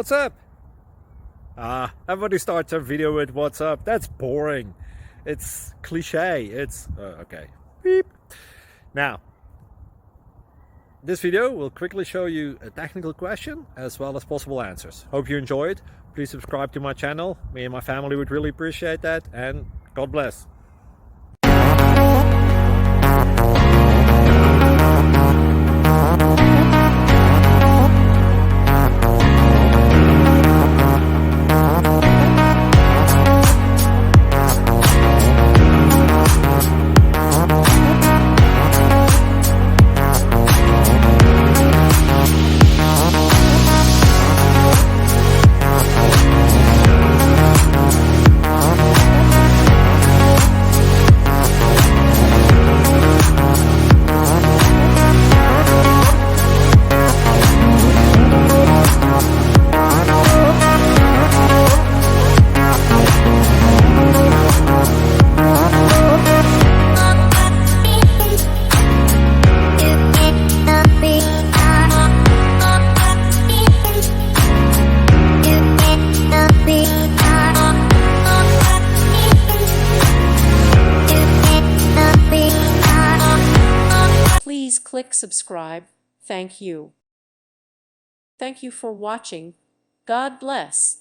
What's up? Everybody starts their video with what's up. That's boring. It's cliche. It's okay. Beep. Now, this video will quickly show you a technical question as well as possible answers. Hope you enjoy it. Please subscribe to my channel. Me and my family would really appreciate that, and God bless. Please click subscribe. Thank you. Thank you for watching. God bless.